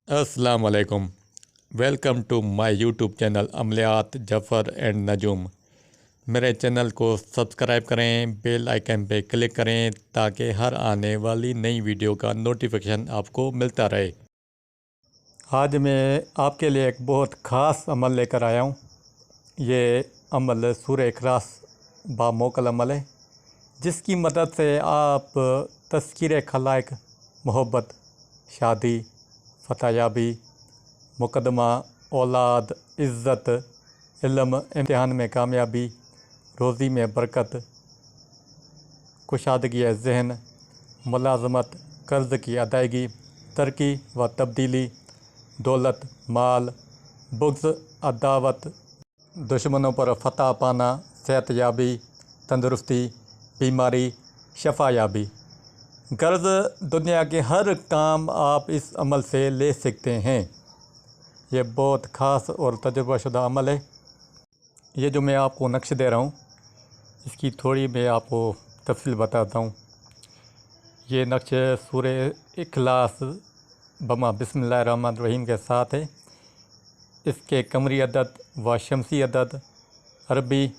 अस्सलाम वालेकुम। Welcome to my YouTube channel अमलियात जफ़र एंड नजूम। मेरे चैनल को सब्सक्राइब करें, बेल आइकन पे क्लिक करें ताकि हर आने वाली नई वीडियो का नोटिफिकेशन आपको मिलता रहे। आज मैं आपके लिए एक बहुत ख़ास अमल लेकर आया हूँ। ये अमल सूरह इखलास बामोकल अमल है, जिसकी मदद से आप तज़किरे खलाइक, मोहब्बत, शादी, फ़तहयाबी, मुकदमा, औलाद, इज़्ज़त, इल्म, इम्तिहान में कामयाबी, रोज़ी में बरकत, कुशादगी ज़हन, मुलाज़मत, कर्ज़ की अदायगी, तरक्की व तब्दीली, दौलत, माल, बुग़्ज़, अदावत, दुश्मनों पर फ़तह पाना, सेहतयाबी, तंदुरुस्ती, बीमारी, शफ़ायाबी, गर्ज़ दुनिया के हर काम आप इस अमल से ले सकते हैं। ये बहुत ख़ास और तजुर्बाशुदा अमल है। ये जो मैं आपको नक्श दे रहा हूँ, इसकी थोड़ी मैं आपको तफसील बताता हूँ। ये नक्श सूरह इखलास बमा बिस्मिल्लाहिर्रहमानिर्रहीम के साथ है। इसके कमरी अदद व शमसी अदद, अरबी,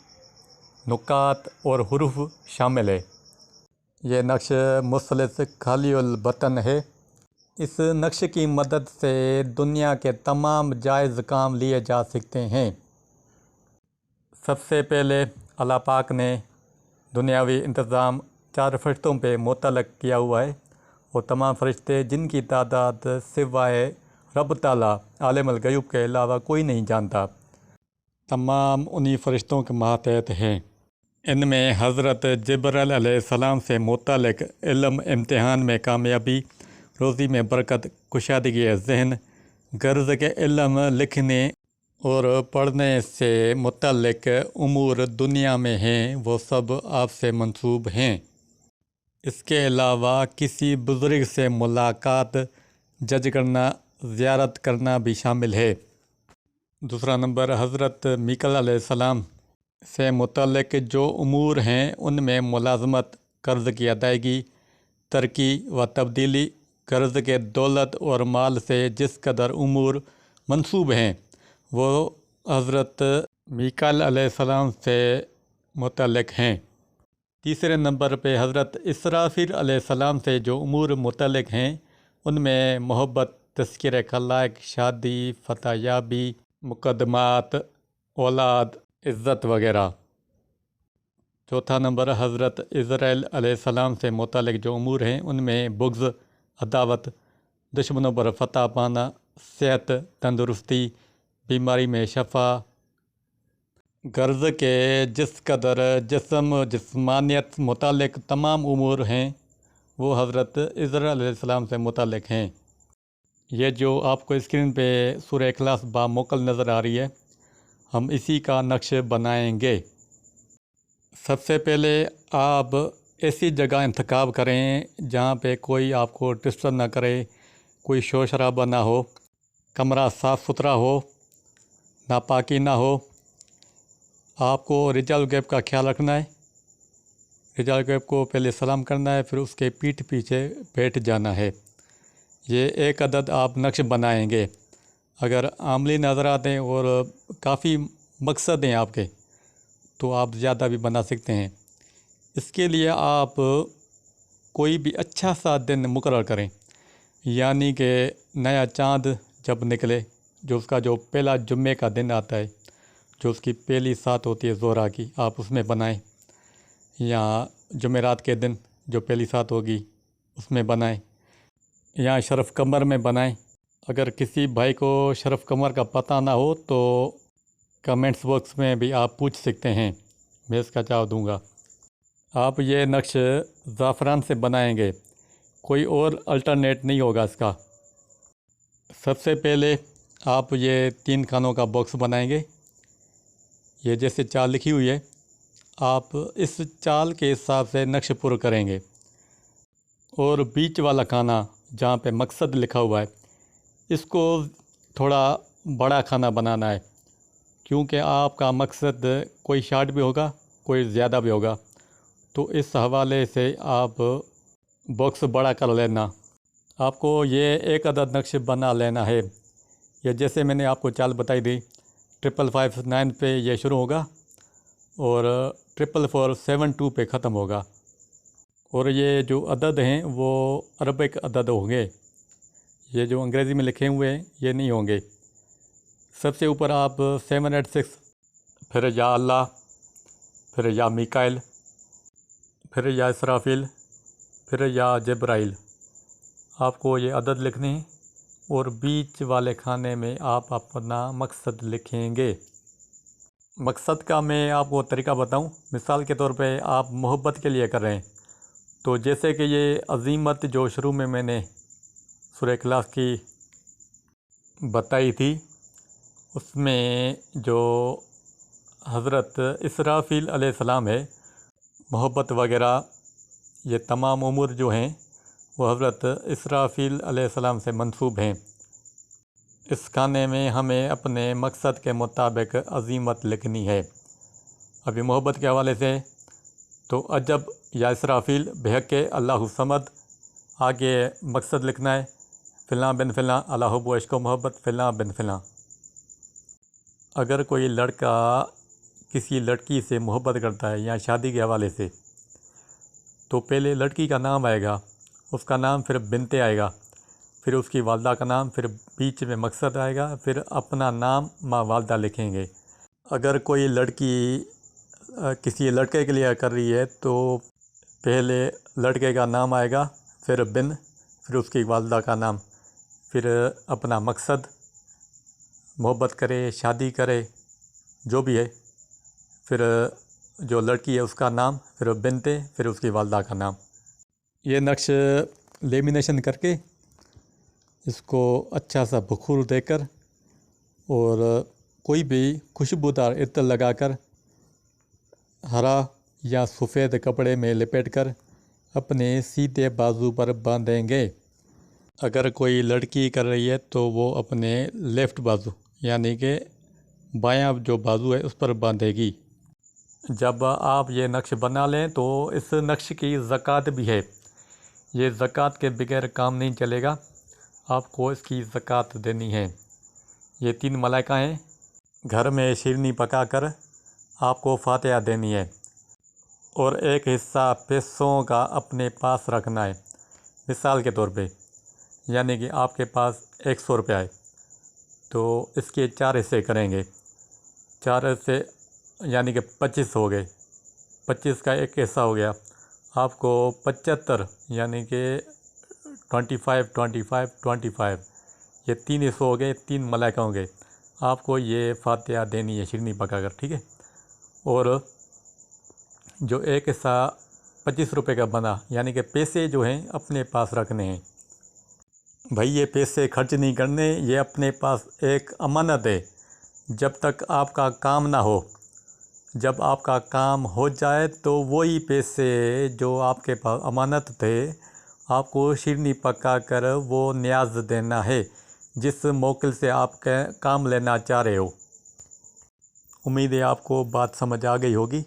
नुकात और हुरूफ शामिल है। ये नक्श मुसलस खालिउल बतन है। इस नक्श की मदद से दुनिया के तमाम जायज़ काम लिए जा सकते हैं। सबसे पहले अल्लाह पाक ने दुनियावी इंतज़ाम 4 फरिश्तों पे मुतल्लक़ किया हुआ है। वो तमाम फरिश्ते जिनकी तादाद सिवाय रब ताला आलिमुल ग़ैब के अलावा कोई नहीं जानता, तमाम उन्हीं फरिश्तों के मातहत हैं। इनमें हज़रत जिब्राइल अलैहिस्सलाम से मुतल्लिक़ इल्म, इम्तिहान में कामयाबी, रोज़ी में बरकत, कुशादगी ज़हन, गर्ज़ के इल्म लिखने और पढ़ने से मुतल्लिक़ उमूर दुनिया में हैं, वो सब आपसे मंसूब हैं। इसके अलावा किसी बुज़ुर्ग से मुलाकात, जज करना, ज़ियारत करना भी शामिल है। दूसरा नंबर, हज़रत मीकाईल अलैहिस्सलाम से मुतल्लिक़ जो उमूर हैं, उनमें मुलाज़मत, कर्ज़ की अदायगी, तरक्की व तब्दीली, कर्ज़ के दौलत और माल से जिस कदर उमूर मंसूब हैं, वो हज़रत मीकाईल अलैहिस्सलाम से मुतल्लिक़ हैं। तीसरे नंबर पे हज़रत इसराफील अलैहिस्सलाम से जो उमूर मुतल्लिक़ हैं, उनमें मोहब्बत, तज़किरे खलाइक, शादी, फ़तहयाबी, मुकदमात, औलाद, इज़्ज़त वगैरह। चौथा नंबर, हज़रत इज़राइल अलैहिस्सलाम से मुतल्लिक़ जो उमूर हैं, उनमें बुग़्ज़, अदावत, दुश्मनों पर फ़तह पाना, सेहत, तंदुरुस्ती, बीमारी में शफ़ा, गर्ज़ के जिस कदर जिस्मानियत मुतालिक तमाम उमूर हैं, वो हज़रत इज़राइल अलैहिस्सलाम से मुतालिक हैं। ये जो आपको स्क्रीन पे सूरह इखलास बामोकल नज़र आ रही है, हम इसी का नक्श बनाएंगे। सबसे पहले आप ऐसी जगह इंतखाब करें जहाँ पे कोई आपको डिस्टर्ब ना करे, कोई शोर शराबा ना हो, कमरा साफ़ सुथरा हो, नापाकी ना हो। आपको रिजाल गैब का ख्याल रखना है। रिजाल गैब को पहले सलाम करना है, फिर उसके पीठ पीछे बैठ जाना है। ये एक अदद आप नक्श बनाएंगे। अगर आमली नज़र आते हैं और काफ़ी मकसद हैं आपके, तो आप ज़्यादा भी बना सकते हैं। इसके लिए आप कोई भी अच्छा सा दिन मुकर्रर करें, यानी कि नया चाँद जब निकले, जो उसका जो पहला जुम्मे का दिन आता है, जो उसकी पहली सात होती है ज़ोहरा की, आप उसमें बनाएं। या जुमेरात के दिन जो पहली सात होगी उसमें बनाएं, या शरफ़ कमर में बनाएं। अगर किसी भाई को शरफ़ कमर का पता ना हो तो कमेंट्स बॉक्स में भी आप पूछ सकते हैं, मैं इसका जवाब दूंगा। आप ये नक्श ज़ाफ़रान से बनाएंगे, कोई और अल्टरनेट नहीं होगा इसका। सबसे पहले आप ये 3 खानों का बॉक्स बनाएंगे। ये जैसे चाल लिखी हुई है, आप इस चाल के हिसाब से नक्श पुर करेंगे। और बीच वाला खाना जहाँ पे मकसद लिखा हुआ है, इसको थोड़ा बड़ा खाना बनाना है, क्योंकि आपका मकसद कोई शार्ट भी होगा, कोई ज़्यादा भी होगा। तो इस हवाले से आप बॉक्स बड़ा कर लेना। آپ کو یہ ایک عدد نقش بنا لینا ہے۔ یہ جیسے میں نے آپ کو چال بتائی دی، 5559 پہ یہ شروع ہوگا اور 4447 پہ ختم ہوگا، اور یہ جو عدد ہیں وہ عربک عدد ہوں گے، یہ جو انگریزی میں لکھے ہوئے ہیں یہ نہیں ہوں گے۔ سب سے اوپر آپ 786، پھر یا اللہ، پھر یا میکائل، پھر یا اسرافیل، پھر یا جبرائیل، آپ کو یہ عدد لکھنے ہیں، اور بیچ والے کھانے میں آپ اپنا مقصد لکھیں گے۔ مقصد کا میں آپ کو طریقہ بتاؤں، مثال کے طور پہ آپ محبت کے لیے کر رہے ہیں، تو جیسے کہ یہ عظیمت جو شروع میں نے سورہ اخلاص کی بتائی تھی، اس میں جو حضرت اسرافیل علیہ السلام ہے، محبت وغیرہ یہ تمام امور جو ہیں وہ حضرت اسرافیل علیہ السلام سے منسوب ہیں۔ اس کھانے میں ہمیں اپنے مقصد کے مطابق عظیمت لکھنی ہے۔ ابھی محبت کے حوالے سے تو عجب یا اسرافیل بحق اللہ الصمد، آگے مقصد لکھنا ہے فلاں بن فلاں اللہ حب و عشق و محبت فلاں بن فلاں۔ اگر کوئی لڑکا کسی لڑکی سے محبت کرتا ہے یا شادی کے حوالے سے، تو پہلے لڑکی کا نام آئے گا، اس کا نام پھر بنتے آئے گا، پھر اس کی والدہ کا نام، پھر بیچ میں مقصد آئے گا، پھر اپنا نام ماں والدہ لکھیں گے۔ اگر کوئی لڑکی کسی لڑکے کے لیے کر رہی ہے تو پہلے لڑکے کا نام آئے گا، پھر بن، پھر اس کی والدہ کا نام، پھر اپنا مقصد، محبت کرے، شادی کرے، جو بھی ہے، پھر جو لڑکی ہے اس کا نام، پھر بنتے، پھر اس کی والدہ کا نام۔ یہ نقش لیمینیشن کر کے اس کو اچھا سا بخور دے کر اور کوئی بھی خوشبودار عطر لگا کر ہرا یا سفید کپڑے میں لپیٹ کر اپنے سیدھے بازو پر باندھیں گے۔ اگر کوئی لڑکی کر رہی ہے تو وہ اپنے لیفٹ بازو یعنی کہ بایاں جو بازو ہے اس پر باندھے گی۔ جب آپ یہ نقش بنا لیں تو اس نقش کی زکوٰۃ بھی ہے، یہ زکوٰۃ کے بغیر کام نہیں چلے گا، آپ کو اس کی زکوٰۃ دینی ہے۔ یہ 3 ملائکہ ہیں، گھر میں شیرنی پکا کر آپ کو فاتحہ دینی ہے، اور ایک حصہ پیسوں کا اپنے پاس رکھنا ہے۔ مثال کے طور پہ یعنی کہ آپ کے پاس 100 روپیہ ہے تو اس کے 4 حصے کریں گے، 4 حصے یعنی کہ 25 ہو گئے، 25 کا ایک حصہ ہو گیا، آپ کو 75 یعنی کہ 25 یہ 3 حصے ہو گئے، 3 ملائکہ ہوں گے، آپ کو یہ فاتحہ دینی ہے شیرنی پکا کر، ٹھیک ہے۔ اور جو ایک حصہ 25 روپے کا بنا یعنی کہ پیسے جو ہیں اپنے پاس رکھنے ہیں، بھائی یہ پیسے خرچ نہیں کرنے، یہ اپنے پاس ایک امانت ہے، جب تک آپ کا کام نہ ہو، جب آپ کا کام ہو جائے تو وہی پیسے جو آپ کے پاس امانت تھے آپ کو شیرنی پکا کر وہ نیاز دینا ہے جس موکل سے آپ کا کام لینا چاہ رہے ہو۔ امید ہے آپ کو بات سمجھ آ گئی ہوگی۔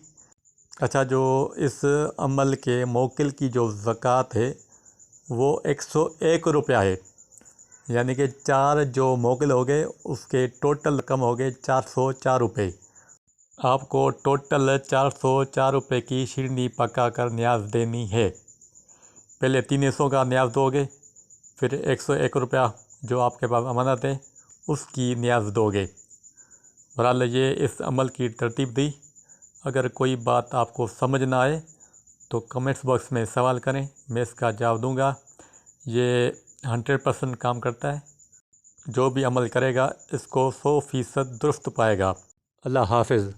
اچھا، جو اس عمل کے موکل کی جو زکوٰۃ ہے وہ 101 روپیہ ہے، یعنی کہ 4 جو موکل ہو گئے اس کے ٹوٹل رقم ہو گئے 404 روپے۔ آپ کو ٹوٹل 404 روپے کی شیرنی پکا کر نیاز دینی ہے۔ پہلے 3 حصوں کا نیاز دو گے، پھر 101 روپیہ جو آپ کے پاس امانت ہے اس کی نیاز دو گے۔ بہرحال یہ اس عمل کی ترتیب دی۔ اگر کوئی بات آپ کو سمجھ نہ آئے تو کمنٹس باکس میں سوال کریں، میں اس کا جواب دوں گا۔ یہ 100% کام کرتا ہے، جو بھی عمل کرے گا اس کو 100% درست پائے گا۔ اللہ حافظ۔